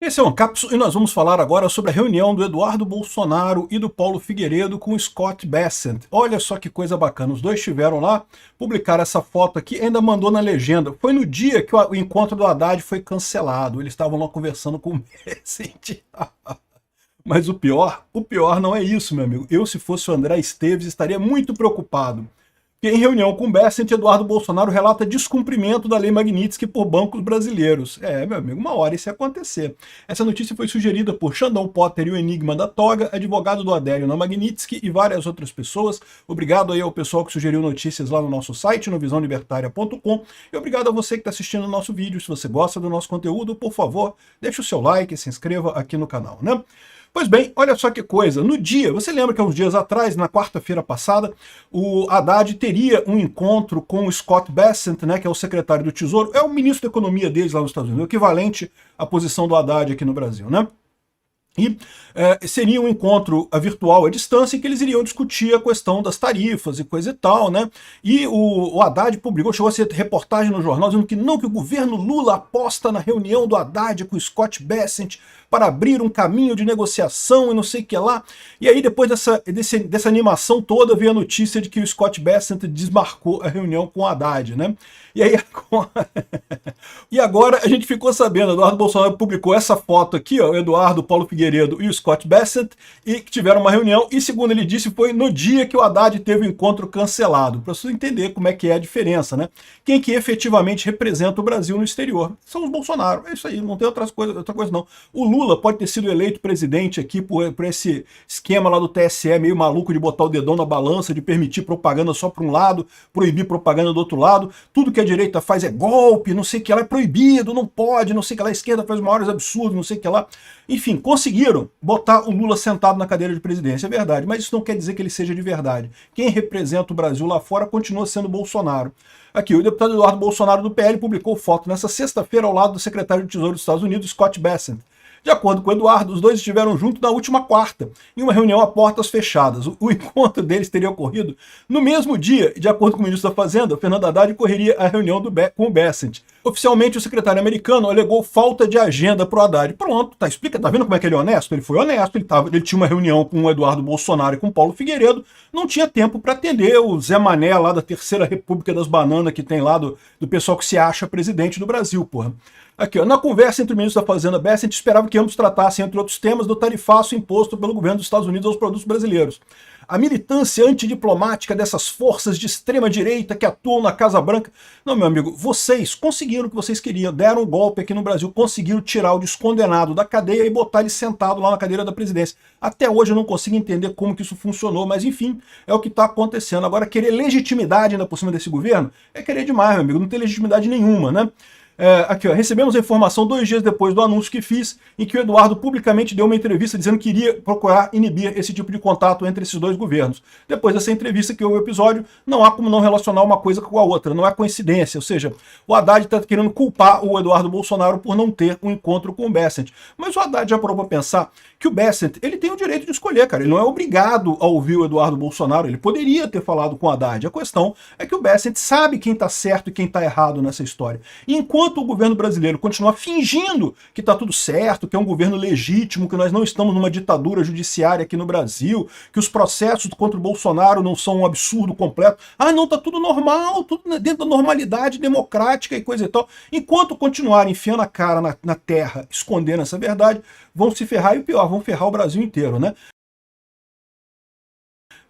Esse é um Cápsula e nós vamos falar agora sobre a reunião do Eduardo Bolsonaro e do Paulo Figueiredo com o Scott Bessent. Olha só que coisa bacana, os dois estiveram lá, publicaram essa foto aqui, ainda mandou na legenda. Foi no dia que o encontro do Haddad foi cancelado, eles estavam lá conversando com o Bessent. Mas o pior não é isso, meu amigo. Eu, se fosse o André Esteves, estaria muito preocupado. Que em reunião com Bessent, Eduardo Bolsonaro relata descumprimento da Lei Magnitsky por bancos brasileiros. Meu amigo, uma hora isso ia acontecer. Essa notícia foi sugerida por Xandão Potter e o Enigma da Toga, advogado do Adélio na Magnitsky e várias outras pessoas. Obrigado aí ao pessoal que sugeriu notícias lá no nosso site, no visãolibertaria.com. E obrigado a você que está assistindo o nosso vídeo. Se você gosta do nosso conteúdo, por favor, deixe o seu like e se inscreva aqui no canal, né? Pois bem, olha só que coisa, no dia, você lembra que há uns dias atrás, na quarta-feira passada, o Haddad teria um encontro com o Scott Bessent, né, que é o secretário do Tesouro, é o ministro da Economia deles lá nos Estados Unidos, o equivalente à posição do Haddad aqui no Brasil, né? E seria um encontro virtual à distância em que eles iriam discutir a questão das tarifas e coisa e tal, né? E o Haddad publicou, chegou a ser reportagem no jornal dizendo que não, que o governo Lula aposta na reunião do Haddad com o Scott Bessent para abrir um caminho de negociação e não sei o que lá. E aí depois dessa animação toda veio a notícia de que o Scott Bessent desmarcou a reunião com o Haddad, né? E aí e agora a gente ficou sabendo, Eduardo Bolsonaro publicou essa foto aqui, ó, o Eduardo, Paulo Figueiredo e o Scott Bessent, e que tiveram uma reunião, e segundo ele disse, foi no dia que o Haddad teve o encontro cancelado, para você entender como é que é a diferença, né? Quem que efetivamente representa o Brasil no exterior? São os Bolsonaro, é isso aí, não tem outra coisa não. O Lula pode ter sido eleito presidente aqui por esse esquema lá do TSE meio maluco de botar o dedão na balança, de permitir propaganda só para um lado, proibir propaganda do outro lado, tudo que a direita faz é golpe, não sei o que lá, é proibido, não pode, não sei o que lá, a esquerda faz os maiores absurdos, não sei o que lá. Enfim, conseguiram botar o Lula sentado na cadeira de presidência, é verdade, mas isso não quer dizer que ele seja de verdade. Quem representa o Brasil lá fora continua sendo Bolsonaro. Aqui, o deputado Eduardo Bolsonaro do PL publicou foto nessa sexta-feira ao lado do secretário de Tesouro dos Estados Unidos, Scott Bessent. De acordo com o Eduardo, os dois estiveram juntos na última quarta, em uma reunião a portas fechadas. O encontro deles teria ocorrido no mesmo dia, e de acordo com o ministro da Fazenda, Fernando Haddad correria a reunião com o Bessent. Oficialmente, o secretário americano alegou falta de agenda para o Haddad. Pronto, tá, explica, tá vendo como é que ele é honesto? Ele foi honesto, ele tinha uma reunião com o Eduardo Bolsonaro e com o Paulo Figueiredo, não tinha tempo para atender o Zé Mané lá da Terceira República das Bananas que tem lá do pessoal que se acha presidente do Brasil, porra. Aqui, ó, na conversa entre o ministro da Fazenda Bessent, esperava que ambos tratassem, entre outros temas, do tarifaço imposto pelo governo dos Estados Unidos aos produtos brasileiros. A militância antidiplomática dessas forças de extrema-direita que atuam na Casa Branca. Não, meu amigo, vocês conseguiram o que vocês queriam, deram um golpe aqui no Brasil, conseguiram tirar o descondenado da cadeia e botar ele sentado lá na cadeira da presidência. Até hoje eu não consigo entender como que isso funcionou, mas enfim, é o que está acontecendo. Agora, querer legitimidade ainda por cima desse governo é querer demais, meu amigo, não tem legitimidade nenhuma, né? Aqui, ó, recebemos a informação 2 dias depois do anúncio que fiz, em que o Eduardo publicamente deu uma entrevista dizendo que iria procurar inibir esse tipo de contato entre esses dois governos. Depois dessa entrevista que houve o episódio, não há como não relacionar uma coisa com a outra, não é coincidência, ou seja, o Haddad está querendo culpar o Eduardo Bolsonaro por não ter um encontro com o Bessent. Mas o Haddad já parou para pensar que o Bessent, ele tem o direito de escolher, cara, ele não é obrigado a ouvir o Eduardo Bolsonaro, ele poderia ter falado com o Haddad. A questão é que o Bessent sabe quem está certo e quem está errado nessa história. E enquanto o governo brasileiro continuar fingindo que está tudo certo, que é um governo legítimo, que nós não estamos numa ditadura judiciária aqui no Brasil, que os processos contra o Bolsonaro não são um absurdo completo. Ah, não, tá tudo normal, tudo dentro da normalidade democrática e coisa e tal. Enquanto continuarem enfiando a cara na terra, escondendo essa verdade, vão se ferrar e o pior, vão ferrar o Brasil inteiro, né?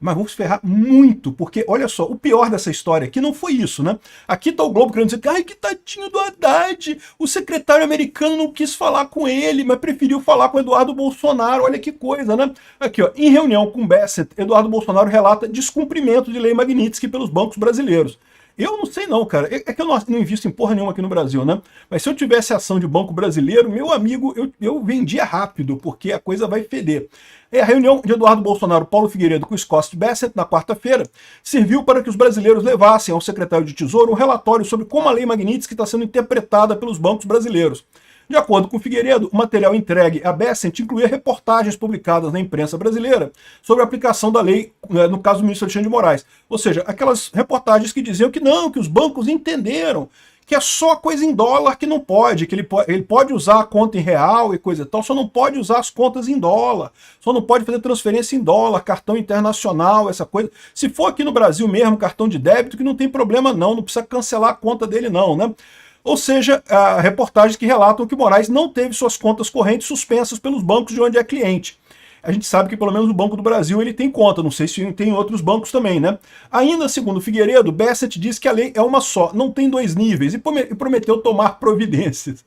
Mas vamos ferrar muito, porque olha só, o pior dessa história aqui não foi isso, né? Aqui tá o Globo querendo dizer que, ai, que tadinho do Haddad, o secretário americano não quis falar com ele, mas preferiu falar com Eduardo Bolsonaro, olha que coisa, né? Aqui, ó, em reunião com Bessent, Eduardo Bolsonaro relata descumprimento de lei Magnitsky pelos bancos brasileiros. Eu não sei não, cara. É que eu não invisto em porra nenhuma aqui no Brasil, né? Mas se eu tivesse ação de banco brasileiro, meu amigo, eu vendia rápido, porque a coisa vai feder. A reunião de Eduardo Bolsonaro, Paulo Figueiredo com Scott Bessent na quarta-feira serviu para que os brasileiros levassem ao secretário de Tesouro um relatório sobre como a lei Magnitsky está sendo interpretada pelos bancos brasileiros. De acordo com Figueiredo, o material entregue a Bessent incluía reportagens publicadas na imprensa brasileira sobre a aplicação da lei, no caso do ministro Alexandre de Moraes. Ou seja, aquelas reportagens que diziam que não, que os bancos entenderam que é só coisa em dólar que não pode, que ele pode usar a conta em real e coisa e tal, só não pode usar as contas em dólar, só não pode fazer transferência em dólar, cartão internacional, essa coisa. Se for aqui no Brasil mesmo, cartão de débito, que não tem problema não precisa cancelar a conta dele não, né? Ou seja, reportagens que relatam que Moraes não teve suas contas correntes suspensas pelos bancos de onde é cliente. A gente sabe que pelo menos o Banco do Brasil ele tem conta, não sei se tem outros bancos também, né? Ainda segundo Figueiredo, Bessent diz que a lei é uma só, não tem dois níveis, e prometeu tomar providências.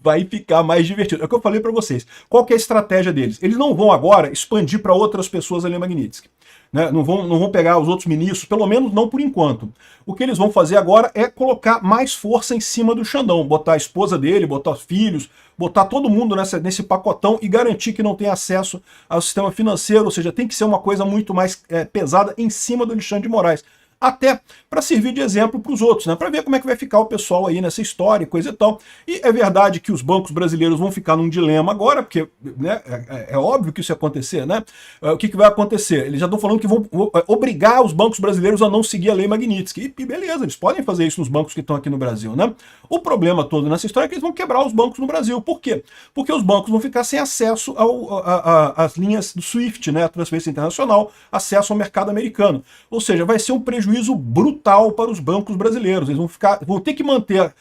Vai ficar mais divertido. É o que eu falei para vocês. Qual que é a estratégia deles? Eles não vão agora expandir para outras pessoas a Lei Magnitsky. Né? Não vão pegar os outros ministros, pelo menos não por enquanto. O que eles vão fazer agora é colocar mais força em cima do Xandão, botar a esposa dele, botar os filhos, botar todo mundo nesse pacotão e garantir que não tem acesso ao sistema financeiro, ou seja, tem que ser uma coisa muito mais pesada em cima do Alexandre de Moraes. Até para servir de exemplo para os outros, né? Para ver como é que vai ficar o pessoal aí nessa história e coisa e tal. E é verdade que os bancos brasileiros vão ficar num dilema agora, porque né, é óbvio que isso ia acontecer, né? O que vai acontecer? Eles já estão falando que vão obrigar os bancos brasileiros a não seguir a Lei Magnitsky. E beleza, eles podem fazer isso nos bancos que estão aqui no Brasil, né? O problema todo nessa história é que eles vão quebrar os bancos no Brasil. Por quê? Porque os bancos vão ficar sem acesso às linhas do SWIFT, né? A transferência internacional, acesso ao mercado americano. Ou seja, vai ser um prejuízo brutal para os bancos brasileiros. Eles vão ter que manter,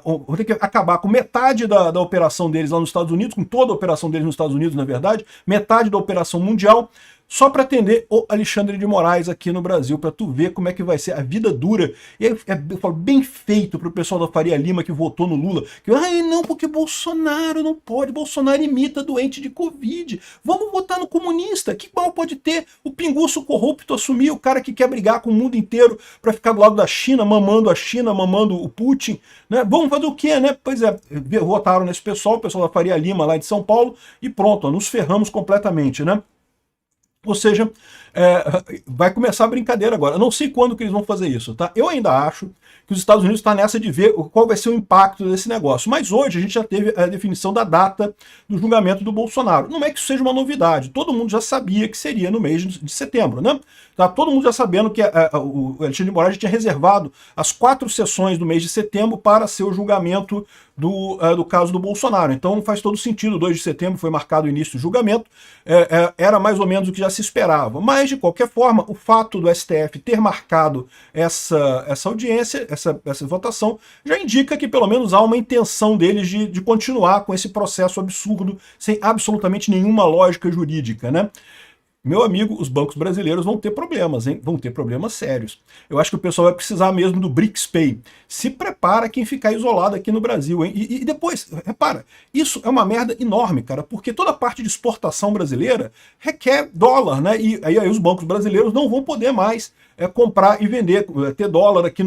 vão ter que acabar com metade da operação deles lá nos Estados Unidos, com toda a operação deles nos Estados Unidos, na verdade, metade da operação mundial, só para atender o Alexandre de Moraes aqui no Brasil, para tu ver como é que vai ser a vida dura. E eu falo, bem feito para o pessoal da Faria Lima que votou no Lula, que não, porque Bolsonaro não pode, Bolsonaro imita doente de Covid, vamos votar no comunista, que mal pode ter o pinguço corrupto assumir, o cara que quer brigar com o mundo inteiro para ficar do lado da China, mamando a China, mamando o Putin, né? Vamos fazer o quê, né? Pois é, votaram nesse pessoal, o pessoal da Faria Lima lá de São Paulo, e pronto, nos ferramos completamente, né? Ou seja, vai começar a brincadeira agora. Eu não sei quando que eles vão fazer isso, tá? Eu ainda acho que os Estados Unidos estão nessa de ver qual vai ser o impacto desse negócio. Mas hoje a gente já teve a definição da data do julgamento do Bolsonaro. Não é que isso seja uma novidade. Todo mundo já sabia que seria no mês de setembro, né? Tá todo mundo já sabendo que o Alexandre de Moraes tinha reservado as 4 sessões do mês de setembro para ser o julgamento do caso do Bolsonaro. Então faz todo sentido. 2 de setembro foi marcado o início do julgamento. Era mais ou menos o que já se esperava. Mas, de qualquer forma, o fato do STF ter marcado essa audiência, essa votação, já indica que pelo menos há uma intenção deles de continuar com esse processo absurdo, sem absolutamente nenhuma lógica jurídica, né? Meu amigo, os bancos brasileiros vão ter problemas, hein? Vão ter problemas sérios. Eu acho que o pessoal vai precisar mesmo do BRICS-Pay. Se prepara quem ficar isolado aqui no Brasil, hein? E depois, repara, isso é uma merda enorme, cara, porque toda a parte de exportação brasileira requer dólar, né? E aí os bancos brasileiros não vão poder mais comprar e vender, ter dólar aqui,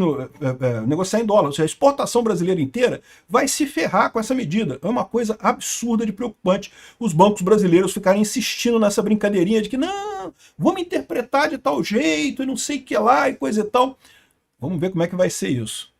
negociar em dólar. Ou seja, a exportação brasileira inteira vai se ferrar com essa medida. É uma coisa absurda de preocupante os bancos brasileiros ficarem insistindo nessa brincadeirinha de que não, vamos interpretar de tal jeito e não sei o que lá e coisa e tal. Vamos ver como é que vai ser isso.